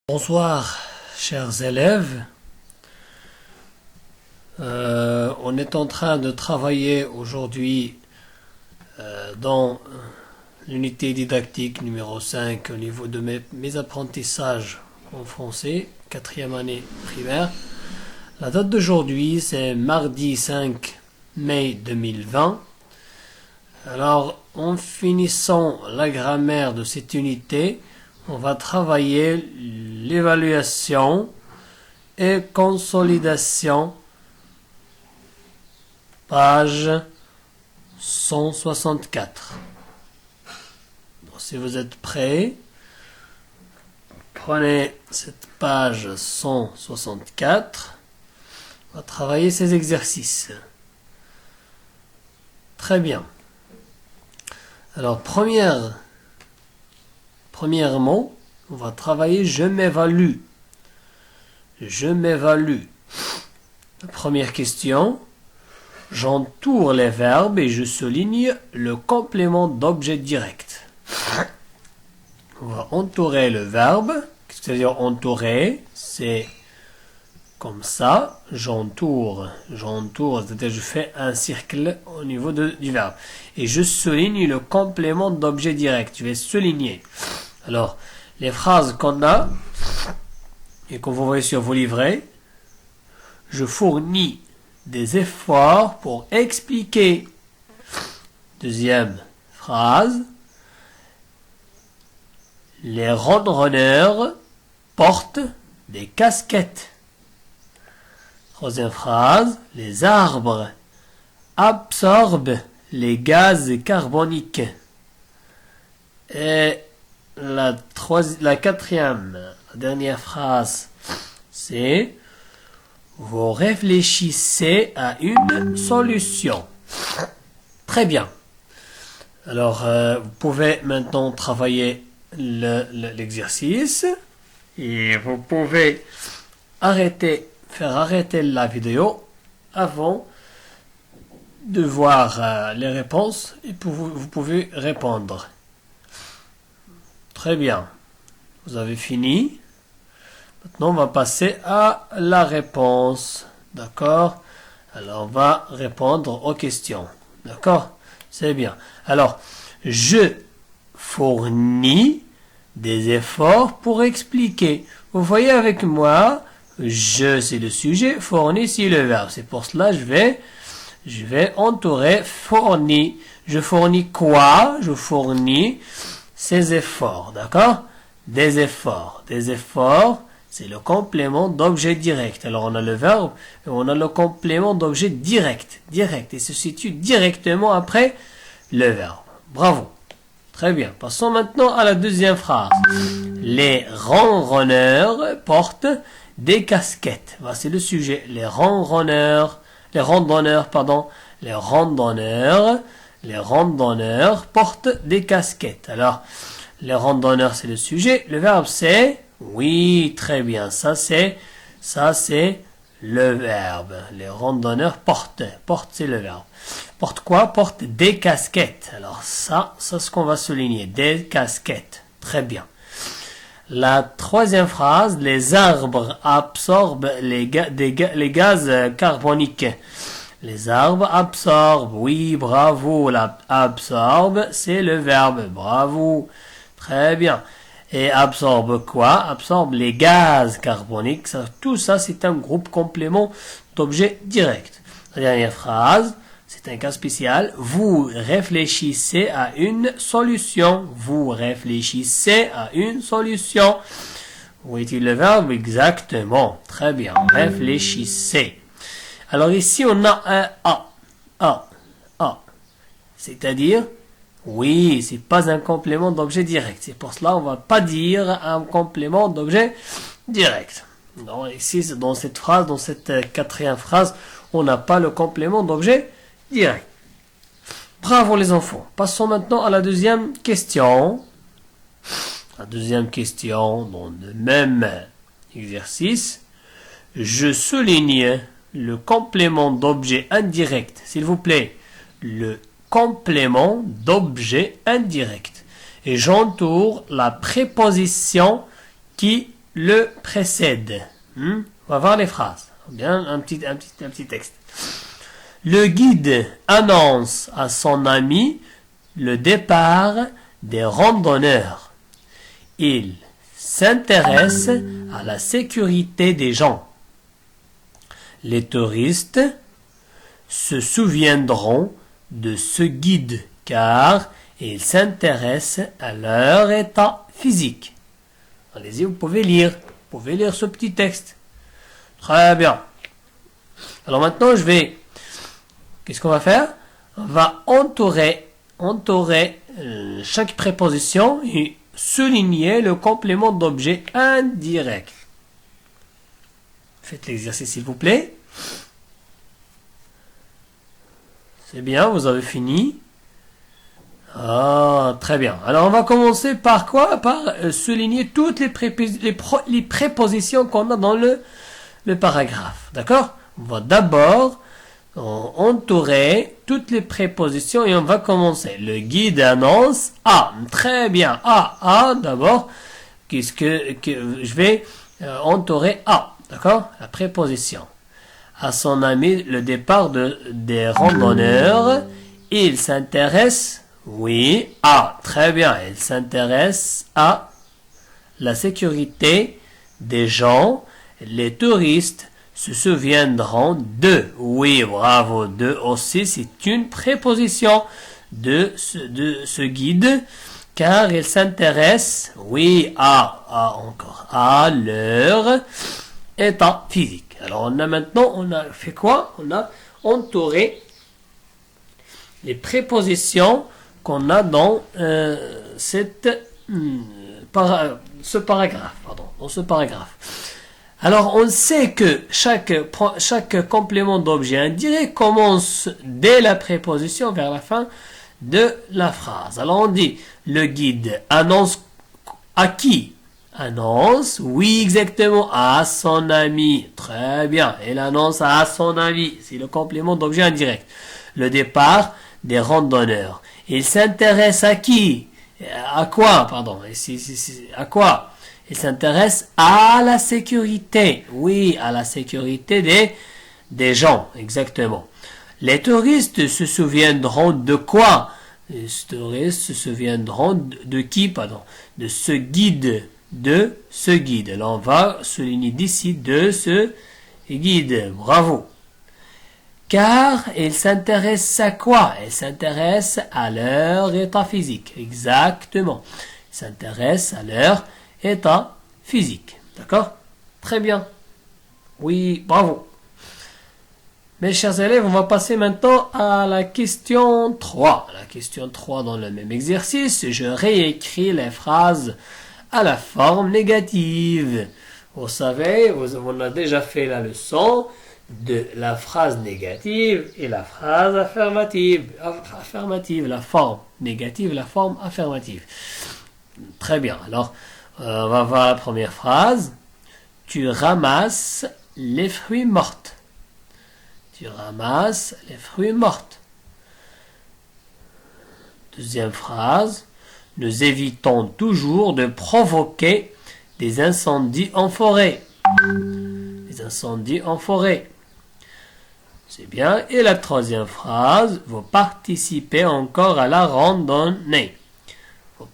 Bonsoir, chers élèves. On est en train de travailler aujourd'hui dans l'unité didactique numéro 5 au niveau de mes apprentissages en français, 4e année primaire. La date d'aujourd'hui, c'est mardi 5 mai 2020. Alors, en finissant la grammaire de cette unité, on va travailler l'évaluation et consolidation, page 164. Donc, si vous êtes prêts, prenez cette page 164. On va travailler ces exercices. Très bien. Alors, premièrement, on va travailler je m'évalue. Je m'évalue. Première question. J'entoure les verbes et je souligne le complément d'objet direct. On va entourer le verbe. Qu'est-ce que ça veut dire entourer? C'est comme ça. J'entoure. J'entoure, c'est-à-dire je fais un cercle au niveau du verbe. Et je souligne le complément d'objet direct. Je vais souligner. Alors, les phrases qu'on a et qu'on vous voyez sur vos livrets, je fournis des efforts pour expliquer. Deuxième phrase, les roadrunners portent des casquettes. Troisième phrase, les arbres absorbent les gaz carboniques. Et la quatrième, la dernière phrase, c'est vous réfléchissez à une solution. Très bien. Alors, vous pouvez maintenant travailler l'exercice et vous pouvez faire arrêter la vidéo avant de voir les réponses et vous pouvez répondre. Très bien. Vous avez fini. Maintenant, on va passer à la réponse. D'accord? Alors, on va répondre aux questions. D'accord? C'est bien. Alors, je fournis des efforts pour expliquer. Vous voyez avec moi, je c'est le sujet, fourni c'est le verbe. C'est pour cela que je vais entourer fourni. Je fournis quoi? Je fournis ces efforts, d'accord? Des efforts. Des efforts, c'est le complément d'objet direct. Alors, on a le verbe et on a le complément d'objet direct. Direct. Il se situe directement après le verbe. Bravo. Très bien. Passons maintenant à la deuxième phrase. Les randonneurs portent des casquettes. Voici le sujet. Les randonneurs portent des casquettes. Alors, les randonneurs, c'est le sujet. Le verbe, c'est oui, très bien. Ça, c'est le verbe. Les randonneurs portent. Portent, c'est le verbe. Porte quoi? Porte des casquettes. Alors, ça, c'est ce qu'on va souligner. Des casquettes. Très bien. La troisième phrase, les arbres absorbent les gaz carboniques. Les arbres absorbent. Oui, bravo. Absorbe, c'est le verbe. Bravo. Très bien. Et absorbe quoi? Absorbe les gaz carboniques. Tout ça, c'est un groupe complément d'objet direct. La dernière phrase, c'est un cas spécial. Vous réfléchissez à une solution. Vous réfléchissez à une solution. Où est-il le verbe? Exactement. Très bien. Réfléchissez. Alors ici, on a un A. C'est-à-dire, oui, c'est pas un complément d'objet direct. C'est pour cela, on va pas dire un complément d'objet direct. Non, ici, dans cette phrase, dans cette quatrième phrase, on n'a pas le complément d'objet direct. Bravo les enfants. Passons maintenant à la deuxième question. La deuxième question, dans le même exercice. Je souligne le complément d'objet indirect. S'il vous plaît, le complément d'objet indirect. Et j'entoure la préposition qui le précède. On va voir les phrases. Bien, un petit texte. Le guide annonce à son ami le départ des randonneurs. Il s'intéresse à la sécurité des gens. Les touristes se souviendront de ce guide car ils s'intéressent à leur état physique. Allez-y, vous pouvez lire ce petit texte. Très bien. Alors maintenant, qu'est-ce qu'on va faire? On va entourer chaque préposition et souligner le complément d'objet indirect. Faites l'exercice s'il vous plaît. C'est bien, vous avez fini. Ah, très bien. Alors on va commencer par quoi? Par souligner toutes les prépositions qu'on a dans le paragraphe. D'accord? On va d'abord entourer toutes les prépositions et on va commencer. Le guide annonce A. Très bien. A d'abord. Qu'est-ce que je vais entourer A. D'accord? La préposition. À son ami le départ des randonneurs. Il s'intéresse, oui, à, très bien, il s'intéresse à la sécurité des gens. Les touristes se souviendront de, oui, bravo, de aussi, c'est une préposition de ce guide, car il s'intéresse, oui, encore, à leur état physique. Alors on a fait quoi? On a entouré les prépositions qu'on a dans ce paragraphe. Dans ce paragraphe. Alors on sait que chaque complément d'objet indirect commence dès la préposition vers la fin de la phrase. Alors on dit le guide annonce à qui? Annonce, oui, exactement, à son ami. Très bien, il annonce à son ami. C'est le complément d'objet indirect. Le départ des randonneurs. Il s'intéresse à qui? À quoi, pardon? À quoi? Il s'intéresse à la sécurité. Oui, à la sécurité des gens, exactement. Les touristes se souviendront de quoi? Les touristes se souviendront de qui, pardon? De ce guide. De ce guide. Alors on va souligner d'ici de ce guide. Bravo. Car il s'intéresse à quoi? Il s'intéresse à leur état physique. Exactement. Il s'intéresse à leur état physique. D'accord? Très bien. Oui, bravo. Mes chers élèves, on va passer maintenant à la question 3. La question 3 dans le même exercice. Je réécris les phrases à la forme négative. Vous savez, on a déjà fait la leçon de la phrase négative et la phrase affirmative. La forme négative, la forme affirmative. Très bien. Alors, on va voir la première phrase. Tu ramasses les fruits morts. Tu ramasses les fruits morts. Deuxième phrase. Nous évitons toujours de provoquer des incendies en forêt. Des incendies en forêt. C'est bien. Et la troisième phrase, vous participez encore à la randonnée. Vous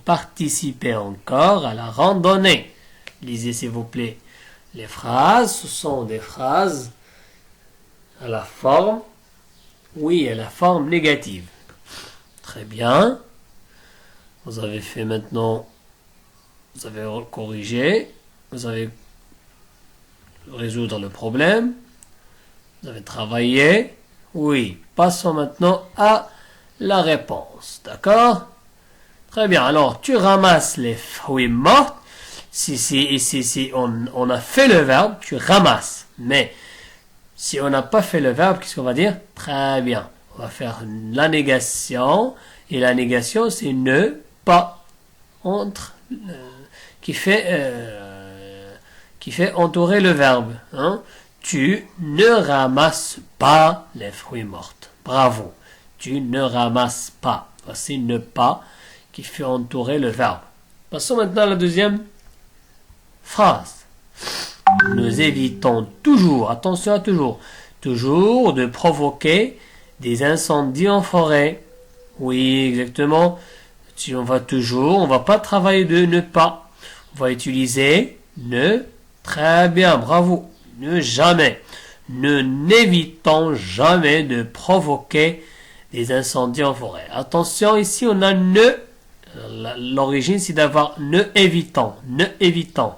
participez encore à la randonnée. Lisez s'il vous plaît. Les phrases, ce sont des phrases à la forme, oui, à la forme négative. Très bien. Vous avez fait maintenant, vous avez corrigé, vous avez résoudre le problème, vous avez travaillé. Oui, passons maintenant à la réponse. D'accord? Très bien. Alors, tu ramasses les fruits morts. Si on a fait le verbe, tu ramasses. Mais si on n'a pas fait le verbe, qu'est-ce qu'on va dire? Très bien. On va faire la négation. Et la négation, c'est ne pas qui fait entourer le verbe. Hein? Tu ne ramasses pas les fruits morts. Bravo. Tu ne ramasses pas. Voici ne pas qui fait entourer le verbe. Passons maintenant à la deuxième phrase. Nous évitons toujours, attention à toujours de provoquer des incendies en forêt. Oui, exactement. Si on va pas travailler de ne pas. On va utiliser ne. Très bien, bravo. Ne jamais. Nous n'évitons jamais de provoquer des incendies en forêt. Attention, ici on a ne. L'origine c'est d'avoir ne évitons. Ne évitons.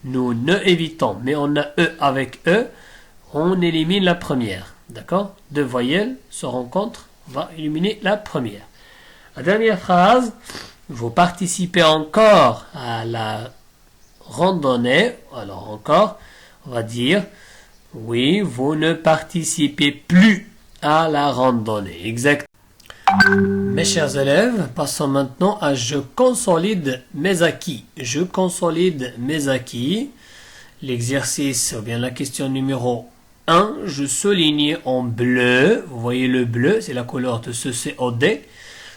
Nous ne évitons. Mais on a e avec e. On élimine la première. D'accord? Deux voyelles se rencontrent. On va éliminer la première. La dernière phrase. Vous participez encore à la randonnée. Alors encore, on va dire oui, vous ne participez plus à la randonnée. Exact. Mes chers élèves, passons maintenant à je consolide mes acquis. Je consolide mes acquis. L'exercice, ou bien la question numéro 1, je souligne en bleu. Vous voyez le bleu, c'est la couleur de ce COD.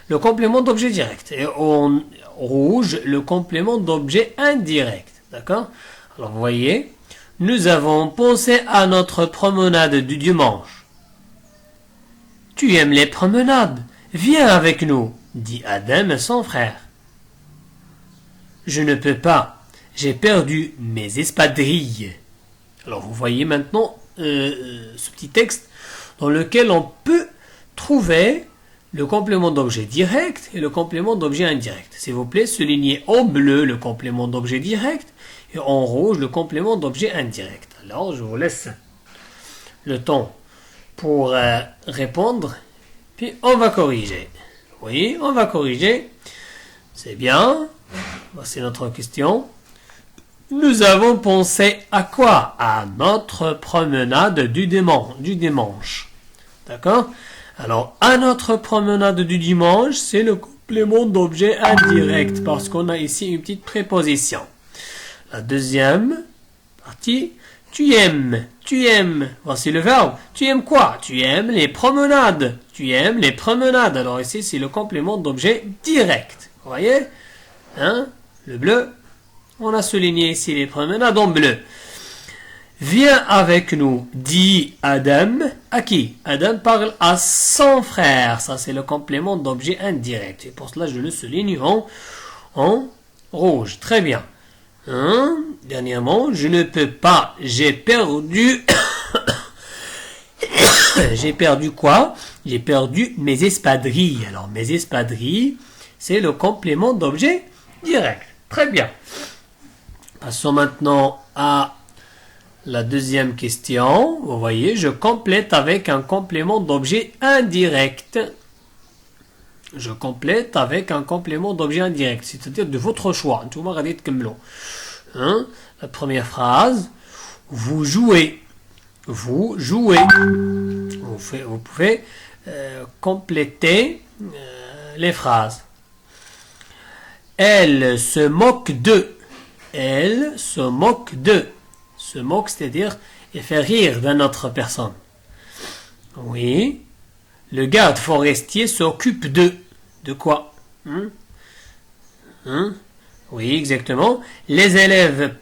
Le complément d'objet direct. Et en rouge, le complément d'objet indirect. D'accord? Alors, vous voyez, nous avons pensé à notre promenade du dimanche. Tu aimes les promenades? Viens avec nous, dit Adam à son frère. Je ne peux pas. J'ai perdu mes espadrilles. Alors, vous voyez maintenant ce petit texte dans lequel on peut trouver le complément d'objet direct et le complément d'objet indirect. S'il vous plaît, soulignez en bleu le complément d'objet direct et en rouge le complément d'objet indirect. Alors, je vous laisse le temps pour répondre, puis on va corriger. Oui, on va corriger. C'est bien. Voici notre question. Nous avons pensé à quoi? À notre promenade du dimanche. D'accord? Alors, à notre promenade du dimanche, c'est le complément d'objet indirect parce qu'on a ici une petite préposition. La deuxième partie, tu aimes. Voici le verbe. Tu aimes quoi? Tu aimes les promenades. Alors ici, c'est le complément d'objet direct. Vous voyez? Hein? Le bleu. On a souligné ici les promenades en bleu. Viens avec nous, dit Adam. À qui? Adam parle à son frère. Ça, c'est le complément d'objet indirect. Et pour cela, je le souligne en rouge. Très bien. Dernièrement, je ne peux pas. J'ai perdu... J'ai perdu quoi? J'ai perdu mes espadrilles. Alors, mes espadrilles, c'est le complément d'objet direct. Très bien. Passons maintenant à la deuxième question. Vous voyez, je complète avec un complément d'objet indirect. Je complète avec un complément d'objet indirect, c'est-à-dire de votre choix. La première phrase, vous jouez. Vous pouvez compléter les phrases. Elle se moque de. Elle se moque de. Se moque, c'est-à-dire, elle fait rire d'une autre personne. Oui. Le garde forestier s'occupe de. De quoi? Oui, exactement. Les élèves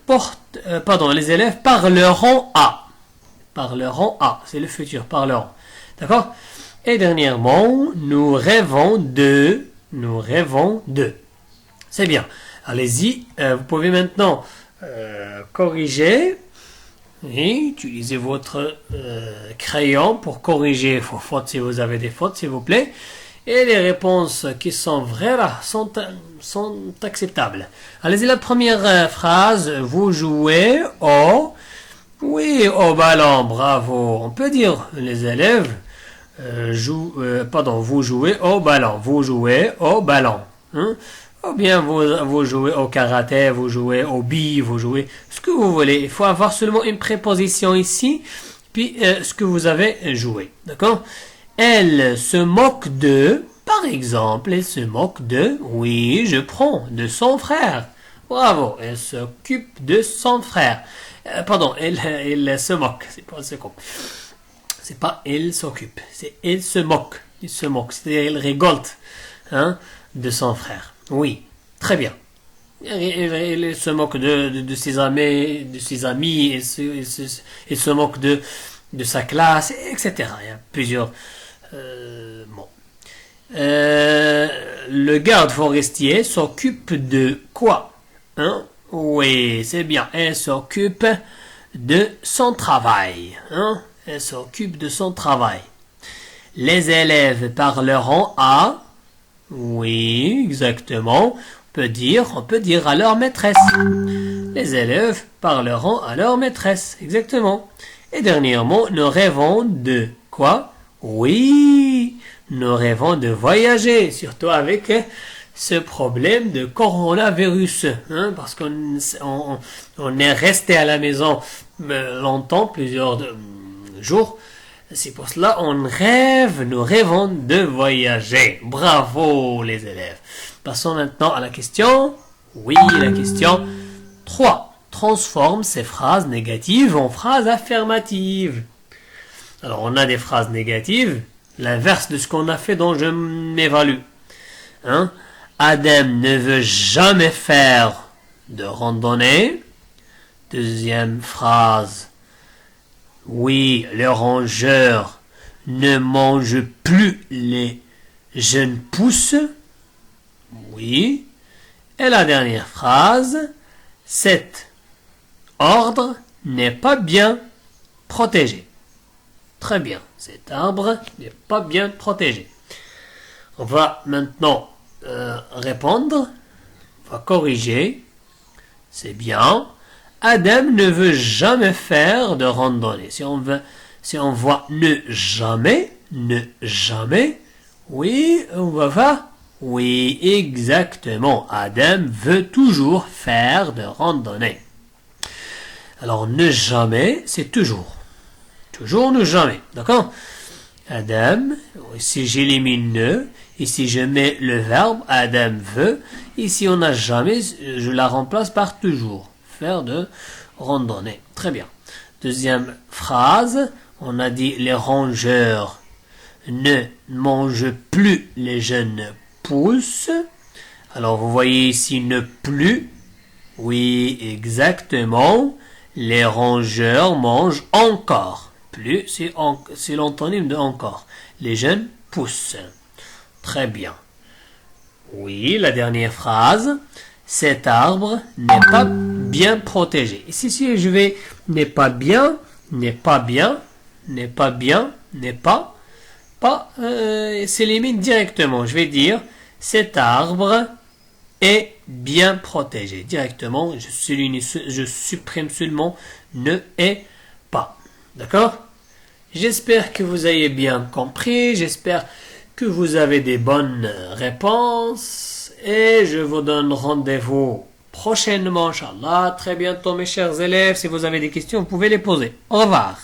parleront à. Parleront à. C'est le futur, parleront. D'accord? Et dernièrement, nous rêvons de. C'est bien. Allez-y. Vous pouvez maintenant corriger. Et utilisez votre crayon pour corriger vos fautes si vous avez des fautes, s'il vous plaît. Et les réponses qui sont vraies là sont acceptables. Allez-y, la première phrase. Vous jouez au... Oui, au ballon, bravo. On peut dire, les élèves vous jouez au ballon. Vous jouez au ballon. Ou bien vous jouez au karaté, vous jouez au billes, vous jouez ce que vous voulez. Il faut avoir seulement une préposition ici, puis ce que vous avez joué. D'accord? Elle se moque de, par exemple, elle se moque de, oui, je prends, de son frère. Bravo, elle s'occupe de son frère. Elle se moque. C'est pas elle s'occupe, c'est elle se moque. Il se moque, c'est-à-dire elle récolte de son frère. Oui, très bien. Il se moque de ses amis, il se moque de sa classe, etc. Il y a plusieurs mots. Le garde forestier s'occupe de quoi? Hein? Oui, c'est bien. Elle s'occupe de son travail. Hein? Elle s'occupe de son travail. Les élèves parleront à... Oui, exactement. On peut dire à leur maîtresse. Les élèves parleront à leur maîtresse. Exactement. Et dernièrement, nous rêvons de quoi? Oui, nous rêvons de voyager, surtout avec ce problème de coronavirus, hein, parce on est resté à la maison longtemps, plusieurs jours. C'est pour cela nous rêvons de voyager. Bravo les élèves. Passons maintenant à la question. Oui, la question 3. Transforme ces phrases négatives en phrases affirmatives. Alors on a des phrases négatives, l'inverse de ce qu'on a fait dont je m'évalue. Hein? Adam ne veut jamais faire de randonnée. Deuxième phrase. Oui, le rongeur ne mange plus les jeunes pousses. Oui. Et la dernière phrase. Cet ordre n'est pas bien protégé. Très bien. Cet arbre n'est pas bien protégé. On va maintenant répondre. On va corriger. C'est bien. Adam ne veut jamais faire de randonnée. Si on voit ne jamais, oui, on va voir. Oui, exactement. Adam veut toujours faire de randonnée. Alors, ne jamais, c'est toujours. Toujours, ne jamais. D'accord? Adam, ici j'élimine ne, ici je mets le verbe, Adam veut. Ici on n'a jamais, je la remplace par toujours. Faire de randonnée. Très bien. Deuxième phrase, on a dit les rongeurs ne mangent plus les jeunes pousses. Alors vous voyez ici ne plus. Oui, exactement. Les rongeurs mangent encore. Plus, c'est l'antonyme de encore. Les jeunes pousses. Très bien. Oui, la dernière phrase. Cet arbre n'est pas bien protégé. Ici, si je vais n'est pas bien, s'élimine directement. Je vais dire cet arbre est bien protégé. Directement, je supprime seulement ne est pas. D'accord? J'espère que vous avez bien compris. J'espère que vous avez des bonnes réponses. Et je vous donne rendez-vous prochainement, Inch'Allah. Très bientôt, mes chers élèves. Si vous avez des questions, vous pouvez les poser. Au revoir.